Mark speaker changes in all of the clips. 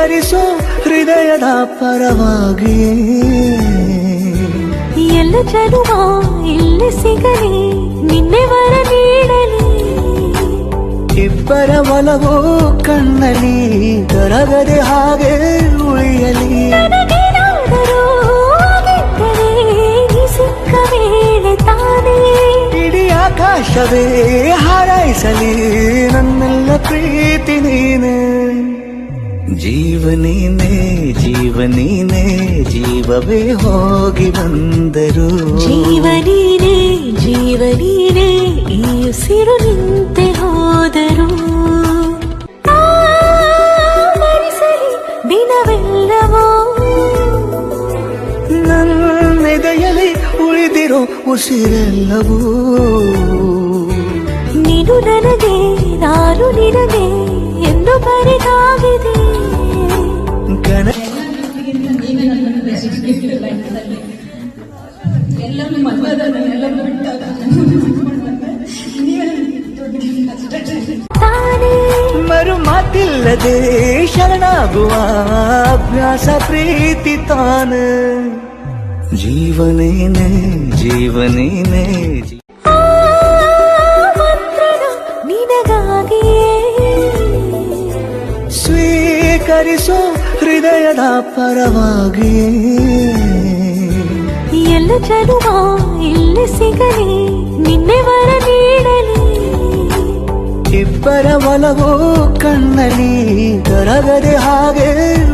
Speaker 1: ಸ್ವೀಕರಿಸೋ ಹೃದಯದ ಪರವಾಗಿ
Speaker 2: ಎಲ್ಲ ಜನುಮ ಇಲ್ಲಿ ಸಿಗಲಿ ನಿನ್ನೆ ವರ ನೀಡಲಿ
Speaker 1: ಇಬ್ಬರ ಒಲವೋ ಕಣ್ಣಲಿ ಕರಗದೆ ಹಾಗೆ ಉಳಿಯಲಿ
Speaker 2: ಸಿಕ್ಕ ವೇಳೆ ತಾನೇ
Speaker 1: ಇಡೀ ಆಕಾಶವೇ ಹಾರೈಸಲಿ ನನ್ನೆಲ್ಲ ಪ್ರೀತಿ ನೀನೆ ಜೀವನೀನೇ ಜೀವನೀನೇ ಜೀವವೇ ಹೋಗಿ ಬಂದರು
Speaker 2: ಜೀವನೀನೇ ಜೀವನೀನೇ ಈ ಉಸಿರು ನಿಂತೆ ಹೋದರು ಮರಿಸಲಿ ದಿನವೆಲ್ಲವೋ
Speaker 1: ನನ್ನೆದೆಯಲ್ಲಿ ಉಳಿದಿರೋ ಉಸಿರೆಲ್ಲವೂ
Speaker 2: ನೀನು ನನಗೆ ನಾನು ನಿನಗೆ ಎಂದು ಬರೆದಾಗಿದೆ
Speaker 1: ಮರು ಮಾತಿಲ್ಲದೆ ಶರಣಾಗುವ ಅಭ್ಯಾಸ ಪ್ರೀತಿ ತಾನ ಜೀವನೇನೆ ಜೀವನೇನೆ
Speaker 2: ನಿನಗಾಗಿಯೇ
Speaker 1: ಸ್ವೀಕರಿಸೋ ಹೃದಯದ ಪರವಾಗಿ
Speaker 2: ಎಲ್ಲ ಜನುಮ ಇಲ್ಲಿ ಸಿಗಲಿ ನಿನ್ನೆ ವರ ನೀಡಲಿ
Speaker 1: ಇಬ್ಬರ ಒಲವೋ ಕಣ್ಣಲಿ ಕರಗದೆ ಹಾಗೆ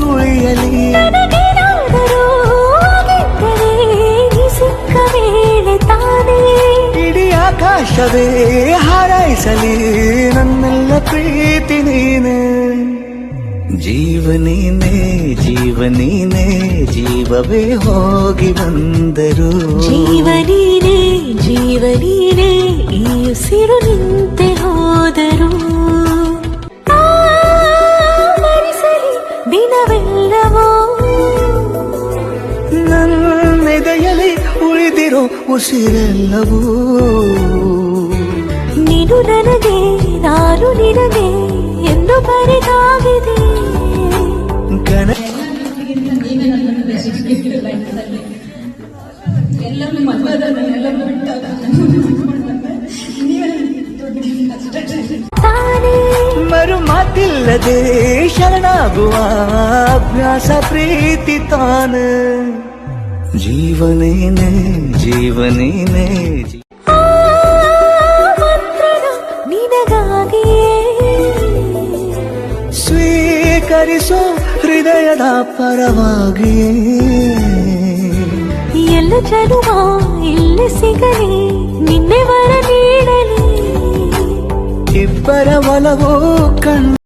Speaker 1: ಉಳಿಯಲಿ
Speaker 2: ಸಿಕ್ಕ ವೇಳೆ ತಾನೇ
Speaker 1: ಇಡೀ ಆಕಾಶವೇ ಹಾರೈಸಲಿ ನನ್ನೆಲ್ಲ ಪ್ರೀತಿ ನೀನೆ ಜೀವನೀನೇ ಜೀವನೀನೇ ಜೀವವೇ ಹೋಗಿ ಬಂದರು
Speaker 2: ಜೀವನೀನೇ ಜೀವನೀನೇ ಈ ಉಸಿರು ನಿಂತೆ ಹೋದರು ಮರಿಸಲಿ ದಿನವೆಲ್ಲವೋ
Speaker 1: ನನ್ನೆದೆಯಲ್ಲಿ ಉಳಿದಿರೋ ಉಸಿರೆಲ್ಲವೂ
Speaker 2: ನೀನು ನನಗೆ ನಾನು ನಿನಗೆ ಎಂದು ಬರೆದಾಗಿದೆ
Speaker 1: ಮರು ಮಾತಿಲ್ಲದೆ ಶರಣಾಗುವ ಅಭ್ಯಾಸ ಪ್ರೀತಿ ತಾನ ಜೀವನೇನೆ ಜೀವನೇನೆ
Speaker 2: ನಿನಗಾಗಿಯೇ
Speaker 1: ಸ್ವೀಕರಿಸೋ ಹೃದಯದ ಪರವಾಗಿ
Speaker 2: ಎಲ್ಲ ಜನುಮ ಇಲ್ಲಿ ಸಿಗಲಿ ನಿನ್ನೆ ವರ ನೀಡಲಿ
Speaker 1: ಇಬ್ಬರ ಒಲವೋ ಕಣ್ಣು